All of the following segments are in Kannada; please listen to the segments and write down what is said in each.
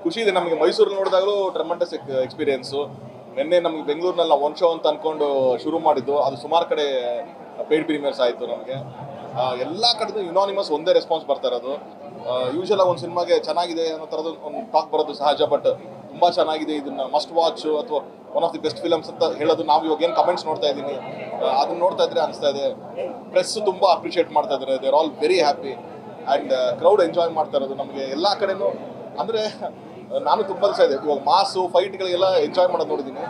ಖುಷಿ ಇದೆ ನಮಗೆ. ಮೈಸೂರಲ್ಲಿ ನೋಡಿದಾಗಲೂ ಟ್ರಮಂಡಸ್ ಎಕ್ಸ್ಪೀರಿಯನ್ಸು. ನಿನ್ನೆ ನಮಗೆ ಬೆಂಗಳೂರಿನಲ್ಲಿ ನಾವು ಒನ್ ಶೋ ಅಂತ ಅಂದ್ಕೊಂಡು ಶುರು ಮಾಡಿದ್ದು, ಅದು ಸುಮಾರು ಕಡೆ ಪೇಯ್ಡ್ ಪ್ರೀಮಿಯರ್ಸ್ ಆಯಿತು ನಮಗೆ. ಎಲ್ಲ ಕಡೆದು ಯುನಾನಿಮಸ್ ಒಂದೇ ರೆಸ್ಪಾನ್ಸ್ ಬರ್ತಾ ಇರೋದು. ಯೂಶಲಾಗಿ ಒಂದು ಸಿನಿಮಾಗೆ ಚೆನ್ನಾಗಿದೆ ಅನ್ನೋ ಥರದ್ದು ಒಂದು ಟಾಕ್ ಬರೋದು ಸಹಜ, ಬಟ್ ತುಂಬ ಚೆನ್ನಾಗಿದೆ, ಇದನ್ನು ಮಸ್ಟ್ ವಾಚ್ ಅಥವಾ one of the best films ಅಂತ ಹೇಳೋದು ನಾವು ಇವಾಗ ಏನು ಕಮೆಂಟ್ಸ್ ನೋಡ್ತಾ ಇದ್ದೀನಿ ಅದನ್ನ ನೋಡ್ತಾ ಇದ್ರೆ ಅನಿಸ್ತಾ ಇದೆ. ಪ್ರೆಸ್ ತುಂಬ ಅಪ್ರಿಷಿಯೇಟ್ ಮಾಡ್ತಾ ಇದ್ದಾರೆ, they are all very happy and crowd enjoy ಮಾಡ್ತಾ ಇರೋದು ನಮಗೆ ಎಲ್ಲ ಕಡೆನೂ. ಅಂದರೆ ನಾನು ತುಂಬ ದಿವಸ ಇದೆ ಇವಾಗ ಮಾಸು ಫೈಟ್ಗಳಿಗೆಲ್ಲ ಎಂಜಾಯ್ ಮಾಡೋದು ನೋಡಿದ್ದೀನಿ,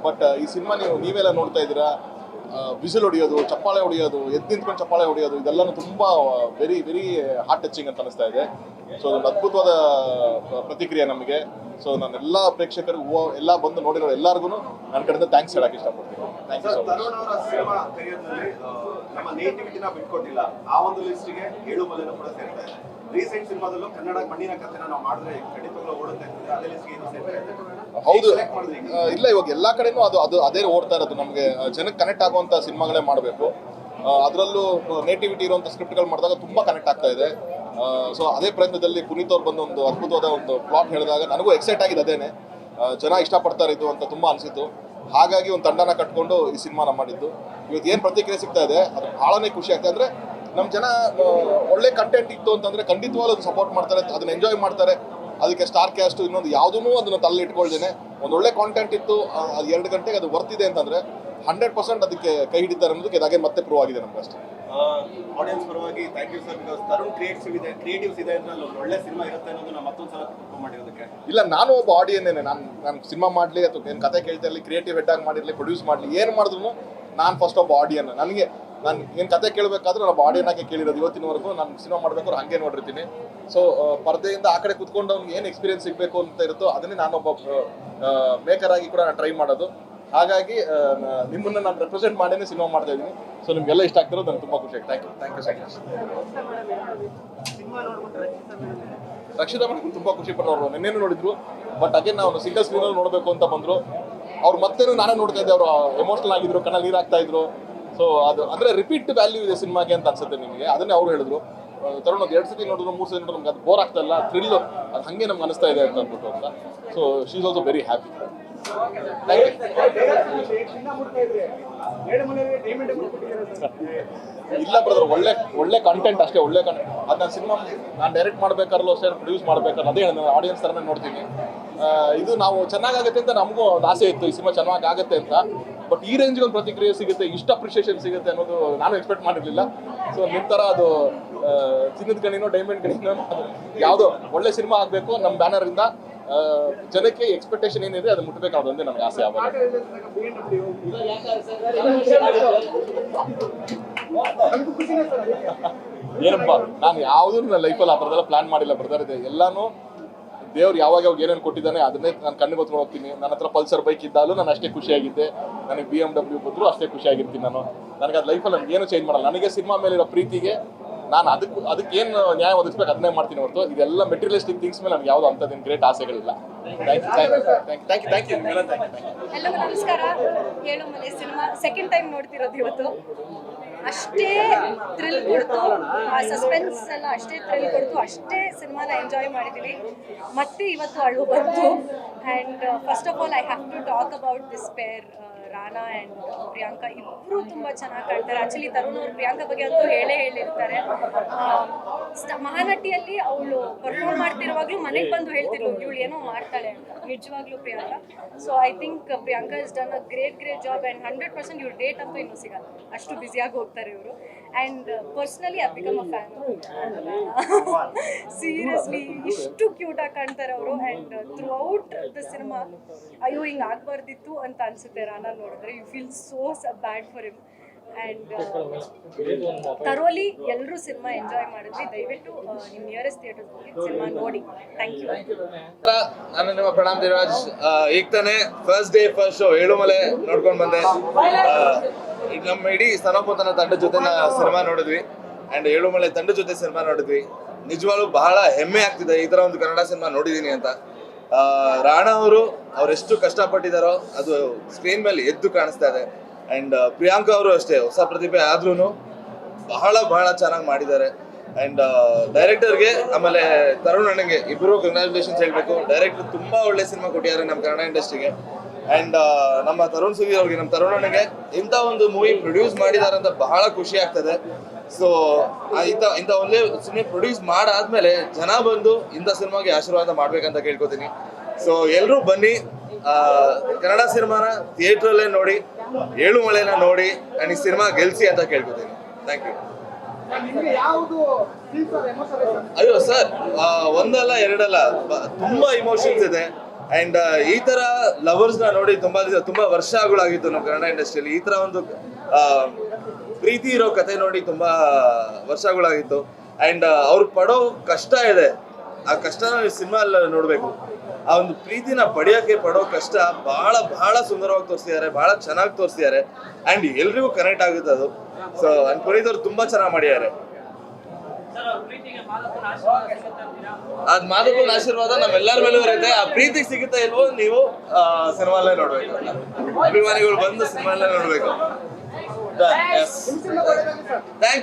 ಬಟ್ ಈ ಸಿನಿಮಾ ನೀವೆಲ್ಲ ನೋಡ್ತಾ ಇದ್ದೀರಾ, ವಿಸಿಲ್ ಹೊಡಿಯೋದು, ಚಪ್ಪಾಳೆ ಹೊಡಿಯೋದು, ಎದ್ದು ನಿಂತ್ಕೊಂಡು ಚಪ್ಪಾಳೆ ಹೊಡಿಯೋದು, ಇದೆಲ್ಲನೂ ತುಂಬ ವೆರಿ ವೆರಿ ಹಾರ್ಟ್ ಟಚಿಂಗ್ ಅಂತ ಅನಿಸ್ತಾ ಇದೆ. ಸೊ ಒಂದು ಅದ್ಭುತವಾದ ಪ್ರತಿಕ್ರಿಯೆ ನಮಗೆ. ಸೊ ನಾನೆಲ್ಲ ಪ್ರೇಕ್ಷಕರಿಗೂ ಎಲ್ಲ ಬಂದು ನೋಡಿರೋ ಎಲ್ಲರಿಗೂ ನನ್ನ ಕಡೆಯಿಂದ ಥ್ಯಾಂಕ್ಸ್ ಹೇಳಕ್ಕೆ ಇಷ್ಟಪಡ್ತೀನಿ. Thank you so much. Cinema ಕರಿಯರ್ನಲ್ಲಿ ನಮ್ಮ ನೇಟಿವಿಟಿನ ಬಿಟ್ಕೊಟ್ಟಿಲ್ಲ, ಆ ಒಂದು ಲಿಸ್ಟಿಗೆ ಏಳುಮಲೆನೂ ಕೂಡ ಸೇರ್ತಾ ಇದೆ. ರೀಸೆಂಟ್ ಸಿನಿಮಾದಲ್ಲೂ ಕನ್ನಡ ಮಣ್ಣಿನ ಕಥೆನ ನಾವು ಮಾಡಿದ್ರೆ ಖಂಡಿತವಾಗ್ಲೂ ಓಡುತ್ತೆ ಅಂತಂದ್ರೆ ಅದೇ ಲಿಸ್ಟ್ಗೆ ಇದು ಸೇರ್ತಾ ಇದೆ. ಹೌದು, ಇಲ್ಲ ಇವಾಗ ಎಲ್ಲ ಕಡೆನೂ ಅದೇ ಓಡ್ತಾ ಇರೋದು. ನಮಗೆ ಜನಕ್ಕೆ ಕನೆಕ್ಟ್ ಆಗುವಂಥ ಸಿನಿಮಾಗಳೇ ಮಾಡಬೇಕು. ಅದರಲ್ಲೂ ನೇಟಿವಿಟಿ ಇರುವಂಥ ಸ್ಕ್ರಿಪ್ಟ್ಗಳು ಮಾಡಿದಾಗ ತುಂಬ ಕನೆಕ್ಟ್ ಆಗ್ತಾ ಇದೆ. ಸೊ ಅದೇ ಪ್ರಯತ್ನದಲ್ಲಿ ಪುನೀತ್ ಅವ್ರು ಬಂದು ಒಂದು ಅದ್ಭುತವಾದ ಒಂದು ಪ್ಲಾಟ್ ಹೇಳಿದಾಗ ನನಗೂ ಎಕ್ಸೈಟ್ ಆಗಿದೆ. ಅದೇನೆ ಜನ ಇಷ್ಟಪಡ್ತಾರೆ ಇದು ಅಂತ ತುಂಬ ಅನಿಸಿತು. ಹಾಗಾಗಿ ಒಂದು ತಂಡನ ಕಟ್ಕೊಂಡು ಈ ಸಿನಿಮಾನ ಮಾಡಿದ್ದು. ಇವತ್ತು ಏನು ಪ್ರತಿಕ್ರಿಯೆ ಸಿಗ್ತಾ ಇದೆ ಅದು ಭಾಳನೇ ಖುಷಿ ಆಗ್ತದೆ. ಅಂದರೆ ನಮ್ಮ ಜನ ಒಳ್ಳೆ ಕಂಟೆಂಟ್ ಇತ್ತು ಅಂತಂದರೆ ಖಂಡಿತವಾಗ್ಲೂ ಅದು ಸಪೋರ್ಟ್ ಮಾಡ್ತಾರೆ, ಅದನ್ನ ಎಂಜಾಯ್ ಮಾಡ್ತಾರೆ. ಅದಕ್ಕೆ ಸ್ಟಾರ್ ಕ್ಯಾಸ್ಟು ಇನ್ನೊಂದು ಯಾವುದೂ ಅದನ್ನು ತಲೆ ಇಟ್ಕೊಳ್ದೇನೆ ಒಂದು ಒಳ್ಳೆ ಕಾಂಟೆಂಟ್ ಇತ್ತು, ಅದು 2 ಗಂಟೆಗೆ ಅದು ವರ್ತಿದೆ ಅಂತಂದರೆ 100% ಅದಕ್ಕೆ ಕೈ ಹಿಡಿತಾರೆ ಅನ್ನೋದಕ್ಕೆ ಇದಾಗೆ ಮತ್ತೆ ಪ್ರೂವ್ ಆಗಿದೆ ನಮ್ಗೆ ಅಷ್ಟೇ. ಆಡಿಯನ್ಸ್ ಪರವಾಗಿ thank you sir, because Tarun creatives ಇದೆ ಅಂದ್ರೆ ಅಲ್ಲಿ ಒಳ್ಳೆ ಸಿನಿಮಾ ಇರುತ್ತೆ ಅನ್ನೋದು ನಾವು ಮತ್ತೊಂದು ಸಲ ಪ್ರೂವ್ ಮಾಡಿರೋದಕ್ಕೆ. ಇಲ್ಲ, ನಾನು ಒಬ್ಬ ಆಡಿಯನ್ನೇನೆ. ನಾನು ಸಿನಿಮಾ ಮಾಡಲಿ ಅಥವಾ ಏನು ಕತೆ ಕೇಳ್ತಾ ಇರಲಿ, ಕ್ರಿಯೇಟಿವ್ ಹೆಡ್ ಆಗಿ ಮಾಡಿರಲಿ, ಪ್ರೊಡ್ಯೂಸ್ ಮಾಡಲಿ, ಏನು ಮಾಡಿದ್ರು ನಾನು ಫಸ್ಟ್ ಒಬ್ಬ ಆಡಿಯನ್. ನಾನು ಏನು ಕತೆ ಕೇಳಬೇಕಾದ್ರೂ ನಾನು ಆಡಿಯನ್ ಆಗಿ ಕೇಳಿರೋದು ಇವತ್ತಿನವರೆಗೂ. ನಾನು ಸಿನಿಮಾ ಮಾಡಬೇಕಾದ್ರೆ ಹಾಗೆ ನೋಡಿರ್ತೀನಿ. ಸೊ ಪರದೆಯಿಂದ ಆ ಕಡೆ ಕುತ್ಕೊಂಡು ಅವ್ನಿಗೆ ಏನು ಎಕ್ಸ್ಪೀರಿಯನ್ಸ್ ಸಿಗಬೇಕು ಅಂತ ಇರುತ್ತೋ ಅದನ್ನೇ ನಾನೊಬ್ಬ ಮೇಕರ್ ಆಗಿ ಕೂಡ ನಾನು ಟ್ರೈ ಮಾಡೋದು. ಹಾಗಾಗಿ ನಿಮ್ಮನ್ನು ನಾನು ರೆಪ್ರೆಸೆಂಟ್ ಮಾಡೇನೆ ಸಿನಿಮಾ ಮಾಡ್ತಾ ಇದ್ದೀನಿ. ಸೊ ನಿಮಗೆಲ್ಲ ಇಷ್ಟ ಆಗ್ತಿರೋದು ನನಗೆ ತುಂಬ ಖುಷಿ ಆಗಿದೆ. Thank you so much. Rakshita madam ತುಂಬ ಖುಷಿ ಪಟ್ಟವರು, ನಿನ್ನೇನು ನೋಡಿದ್ರು. ಬಟ್ ಅಗೇನ್ ನಾವು ಸಿಂಗಲ್ ಸ್ಕ್ರೀನಲ್ಲಿ ನೋಡಬೇಕು ಅಂತ ಬಂದರು. ಅವ್ರು ಮತ್ತೇನು ನಾನೇ ನೋಡ್ತಾ ಇದ್ದೆ, ಅವರು ಎಮೋಷನಲ್ ಆಗಿದ್ರು, ಕಣ್ಣಲ್ಲಿ ನೀರು ಹಾಕ್ತಾ ಇದ್ರು. ಸೊ ಅದು ಅಂದರೆ ರಿಪೀಟ್ ವ್ಯಾಲ್ಯೂ ಇದೆ ಸಿನಿಮಾಗೆ ಅಂತ ಅನ್ಸುತ್ತೆ ನಿಮಗೆ. ಅದನ್ನೇ ಅವರು ಹೇಳಿದ್ರು. ತರುಣ್ ಒಂದು 2 ಸತಿ ನೋಡಿದ್ರು, 3 ಸತಿ ನೋಡಿದ್ರು ನಮ್ಗೆ ಅದು ಬೋರ್ ಆಗ್ತಾ ಇಲ್ಲ, ಥ್ರಿಲ್ ಅದು ಹಾಗೆ ನಮ್ಗೆ ಅನಿಸ್ತಾ ಇದೆ ಅಂತ ಅಂದ್ಬಿಟ್ಟು ಅಂತ. So she is also very happy. ಇಲ್ಲ ಬ್ರದರ್, ಒಳ್ಳೆ ಕಂಟೆಂಟ್ ಅಷ್ಟೇ, ಒಳ್ಳೆ ಕಂಟೆಂಟ್. ಅದು ನಾನು ಸಿನಿಮಾ ನಾನು ಡೈರೆಕ್ಟ್ ಮಾಡಬೇಕಾರಲ್ಲೂ ಅಷ್ಟೇ, ಪ್ರೊಡ್ಯೂಸ್ ಮಾಡಬೇಕಾದ್ರೆ ಅದೇ ಹೇಳಿದೆ, ಆಡಿಯನ್ಸ್ ಥರನೇ ನೋಡ್ತೀನಿ. ಇದು ನಾವು ಚೆನ್ನಾಗಾಗುತ್ತೆ ಅಂತ ನಮಗೂ ಒಂದು ಆಸೆ ಇತ್ತು, ಈ ಸಿನಿಮಾ ಚೆನ್ನಾಗಾಗುತ್ತೆ ಅಂತ. ಬಟ್ ಈ ರೇಂಜ್ಗೆ ಒಂದು ಪ್ರತಿಕ್ರಿಯೆ ಸಿಗುತ್ತೆ, ಇಷ್ಟು ಅಪ್ರಿಷಿಯೇಷನ್ ಸಿಗುತ್ತೆ ಅನ್ನೋದು ನಾನು ಎಕ್ಸ್ಪೆಕ್ಟ್ ಮಾಡಿರಲಿಲ್ಲ. ಸೊ ನಿಮ್ಮ ಥರ ಅದು ಚಿನ್ನದ ಗಣಿನೋ ಡೈಮಂಡ್ ಗಣಿನೋ ಯಾವುದೋ ಒಳ್ಳೆ ಸಿನಿಮಾ ಆಗಬೇಕು ನಮ್ಮ ಬ್ಯಾನರಿಂದ. ಜನಕ್ಕೆ ಎಕ್ಸ್ಪೆಕ್ಟೇಷನ್ ಏನಿದೆ ಅದು ಮುಟ್ಟಬೇಕಾದ್ರೆ ನನಗೆ ಆಸೆ ಆಗ. ಏನಪ್ಪ, ನಾನು ಯಾವುದೂ ನನ್ನ ಲೈಫಲ್ಲಿ ಆ ಥರದೆಲ್ಲ ಪ್ಲಾನ್ ಮಾಡಿಲ್ಲ ಬ್ರದರ್. ಇದೆ ಎಲ್ಲಾನು ದೇವ್ರು ಯಾವಾಗ ಏನೇನು ಕೊಟ್ಟಿದ್ದಾನೆ ಅದನ್ನೇ ನಾನು ಕಣ್ಣಿಗೆ ಹೊತ್ಕೊಂಡು ಹೋಗ್ತೀನಿ. ನನ್ನ ಹತ್ರ ಪಲ್ಸರ್ ಬೈಕ್ ಇದ್ದಾಗಲೂ ನಾನು ಅಷ್ಟೇ ಖುಷಿಯಾಗಿದ್ದೆ, ನನಗೆ BMW ಬಂದರೂ ಅಷ್ಟೇ ಖುಷಿಯಾಗಿರ್ತೀನಿ. ನನಗೆ ಅದು ಲೈಫಲ್ಲಿ ನನಗೆ ಏನು ಚೇಂಜ್ ಮಾಡಲ್ಲ. ನನಗೆ ಸಿನಿಮಾ ಮೇಲಿರೋ ಪ್ರೀತಿಗೆ ನಾನು ಅದಕ್ಕೆ ಏನು ನ್ಯಾಯ ಒದಗಿಸ್ಬೇಕು ಅದನ್ನೇ ಮಾಡ್ತೀನಿ ಹೊರತು ಇದೆಲ್ಲ ಮೆಟೀರಿಯಲಿಸ್ಟಿಕ್ ಥಿಂಗ್ಸ್ ಮೇಲೆ ನನಗೆ ಯಾವುದೋ ಅಂಥದ್ದೇನು ಗ್ರೇಟ್ ಆಸೆಗಳಿಲ್ಲ. Thank you. ಎಲ್ಲರಿಗೂ ನಮಸ್ಕಾರ. ಏಳುಮಲೆ ಸಿನಿಮಾ ಸೆಕೆಂಡ್ ಟೈಮ್ ನೋಡ್ತಿರೋದು ಇವತ್ತು. ಅಷ್ಟೇ ಥ್ರಿಲ್ ಕೊಡ್ತು, ಆ ಸಸ್ಪೆನ್ಸ್ ಎಲ್ಲ ಅಷ್ಟೇ ಥ್ರಿಲ್ ಕೊಡ್ತು, ಅಷ್ಟೇ ಸಿನಿಮಾನ ಎಂಜಾಯ್ ಮಾಡಿದ್ದೀವಿ. ಮತ್ತೆ ಇವತ್ತು ಅಳು ಬಂತು. And first of all I have to talk about this pair, Rana and Priyanka. ಇಬ್ಬರು ತುಂಬ ಚೆನ್ನಾಗಿ ಕಾಣ್ತಾರೆ. ಆ್ಯಕ್ಚುಲಿ ತರುಣ್ ಅವರು ಪ್ರಿಯಾಂಕಾ ಬಗ್ಗೆ ಅಂತೂ ಹೇಳಿರ್ತಾರೆ. ಮಹಾನಟಿಯಲ್ಲಿ ಅವಳು ಪರ್ಫಾರ್ಮ್ ಮಾಡ್ತಿರುವಾಗಲೂ ಮನೆಗೆ ಬಂದು ಹೇಳ್ತಿರ್ಲು ಇವಳು ಏನೋ ಮಾಡ್ತಾಳೆ ಅಂತ. ನಿಜವಾಗ್ಲೂ Priyanka. So I think Priyanka is done a great job. And 100% ಇವ್ರು ಡೇಟ್ ಅಂತೂ ಇನ್ನೂ ಸಿಗಲ್ಲ, ಅಷ್ಟು ಬ್ಯುಸಿಯಾಗಿ ಹೋಗ್ತಾರೆ ಇವರು. And personally I become a fan. Seriously ಇಷ್ಟು ಕ್ಯೂಟಾಗಿ ಕಾಣ್ತಾರೆ ಅವರು. And throughout the cinema ಅಯ್ಯೋ ಹಿಂಗೆ ಆಗಬಾರ್ದಿತ್ತು ಅಂತ ಅನಿಸುತ್ತೆ. ರಾನಾ ನೋಡಿದ್ರೆ you feel so bad for him. And ತರೋಲಿ ಎಲ್ಲರೂ ಸಿನಿಮಾ ಎಂಜಾಯ್ ಮಾಡಿದ್ವಿ. ದಯವಿಟ್ಟು ನಿಮ್ಮ ನಿಯರೆಸ್ಟ್ ಥಿಯೇಟರ್ಸ್ ಹೋಗಿ ಸಿನಿಮಾ ನೋಡಿ. Thank you. ನಾನು ನಿಮ್ಮ ಪ್ರಣಾಮ್ ದೇವರಾಜ್. ಈಗ ತಾನೇ first day first show Elumale ನೋಡ್ಕೊಂಡು ಬಂದೆ. ನಮ್ಮ ಇಡೀ ಸನೋಪತನ ತಂಡ ಜೊತೆ ಸಿನಿಮಾ ನೋಡಿದ್ವಿ. ಆ್ಯಂಡ್ ಏಳುಮಲೆ ತಂಡ ಜೊತೆ ಸಿನಿಮಾ ನೋಡಿದ್ವಿ. ನಿಜವಾಗ್ಲೂ ಬಹಳ ಹೆಮ್ಮೆ ಆಗ್ತಿದೆ ಈ ಥರ ಒಂದು ಕನ್ನಡ ಸಿನಿಮಾ ನೋಡಿದ್ದೀನಿ ಅಂತ. ರಾಣಾ ಅವರೆಷ್ಟು ಕಷ್ಟಪಟ್ಟಿದ್ದಾರೋ ಅದು ಸ್ಕ್ರೀನ್ ಮೇಲೆ ಎದ್ದು ಕಾಣಿಸ್ತಾ ಇದೆ. ಆ್ಯಂಡ್ ಪ್ರಿಯಾಂಕಾ ಅವರು ಅಷ್ಟೇ ಹೊಸ ಪ್ರತಿಭೆ ಆದ್ರೂ ಬಹಳ ಚೆನ್ನಾಗಿ ಮಾಡಿದ್ದಾರೆ. ಅಂಡ್ ಡೈರೆಕ್ಟರ್ಗೆ ಆಮೇಲೆ ತರುಣ್ ಅಣ್ಣಂಗೆ ಇಬ್ಬರು ಕಂಗ್ರಾಚುಲೇಷನ್ಸ್ ಹೇಳ್ಬೇಕು. ಡೈರೆಕ್ಟರ್ ತುಂಬಾ ಒಳ್ಳೆ ಸಿನಿಮಾ ಕೊಟ್ಟಿದ್ದಾರೆ ನಮ್ಮ ಕನ್ನಡ ಇಂಡಸ್ಟ್ರಿಗೆ. ಅಂಡ್ ನಮ್ಮ ತರುಣ್ ಸುಧೀರ್ ಅವ್ರಿಗೆ, ನಮ್ಮ ತರುಣ್ ಅಣ್ಣಗೆ ಇಂಥ ಒಂದು ಮೂವಿ ಪ್ರೊಡ್ಯೂಸ್ ಮಾಡಿದ್ದಾರೆ ಅಂತ ಬಹಳ ಖುಷಿ ಆಗ್ತದೆ. ಸೊ ಇಂಥ ಒಂದೇ ಸಿನಿಮಾ ಪ್ರೊಡ್ಯೂಸ್ ಮಾಡಾದ್ಮೇಲೆ ಜನ ಬಂದು ಇಂಥ ಸಿನಿಮಾಗೆ ಆಶೀರ್ವಾದ ಮಾಡ್ಬೇಕಂತ ಕೇಳ್ಕೊತೀನಿ. ಸೊ ಎಲ್ಲರೂ ಬನ್ನಿ, ಕನ್ನಡ ಸಿನಿಮಾನ ಥಿಯೇಟ್ರಲ್ಲೇ ನೋಡಿ, ಏಳುಮಲೆನ ನೋಡಿ ಅಂಡ್ ಈ ಸಿನಿಮಾ ಗೆಲ್ಸಿ ಅಂತ ಕೇಳ್ಕೊತೀನಿ. Thank you. ಅಯ್ಯೋ ಸರ್, ಒಂದಲ್ಲ ಎರಡಲ್ಲ, ತುಂಬಾ ಇಮೋಷನ್ಸ್ ಇದೆ. ಅಂಡ್ ಈ ತರ ಲವರ್ಸ್ ನ ನೋಡಿ ತುಂಬಾ ವರ್ಷಗಳಾಗಿತ್ತು ನಮ್ಮ ಕನ್ನಡ ಇಂಡಸ್ಟ್ರಿಯಲ್ಲಿ. ಈ ತರ ಒಂದು ಪ್ರೀತಿ ಇರೋ ಕತೆ ನೋಡಿ ತುಂಬಾ ವರ್ಷಗಳಾಗಿತ್ತು. ಅಂಡ್ ಅವ್ರು ಪಡೋ ಕಷ್ಟ ಇದೆ, ಆ ಕಷ್ಟನ ನೀವು ಸಿನಿಮಾ ನೋಡ್ಬೇಕು. ಆ ಒಂದು ಪ್ರೀತಿನ ಪಡೆಯೋಕೆ ಪಡೋ ಕಷ್ಟ ಬಹಳ ಬಹಳ ಸುಂದರವಾಗಿ ತೋರಿಸಿದ್ದಾರೆ, ಬಹಳ ಚೆನ್ನಾಗಿ ತೋರಿಸಿದ್ದಾರೆ. ಅಂಡ್ ಎಲ್ರಿಗೂ ಕನೆಕ್ಟ್ ಆಗುತ್ತೆ ಅದು. ಸೊ ಪುನೀತ್ ಅವ್ರು ತುಂಬಾ ಚೆನ್ನಾಗಿ ಮಾಡಿದ್ದಾರೆ. ಅದ್ ಮಾದಪ್ಪನ ಆಶೀರ್ವಾದ ನಮ್ಮೆಲ್ಲರ ಮೇಲೂ ಇರುತ್ತೆ. ಆ ಪ್ರೀತಿ ಸಿಗುತ್ತಾ ಇಲ್ವೋ ನೀವು ಸಿನಿಮಾಲೇ ನೋಡ್ಬೇಕು, ಅಭಿಮಾನಿಗಳು ಬಂದು ಸಿನಿಮಾಲೇ ನೋಡ್ಬೇಕು. Thank you.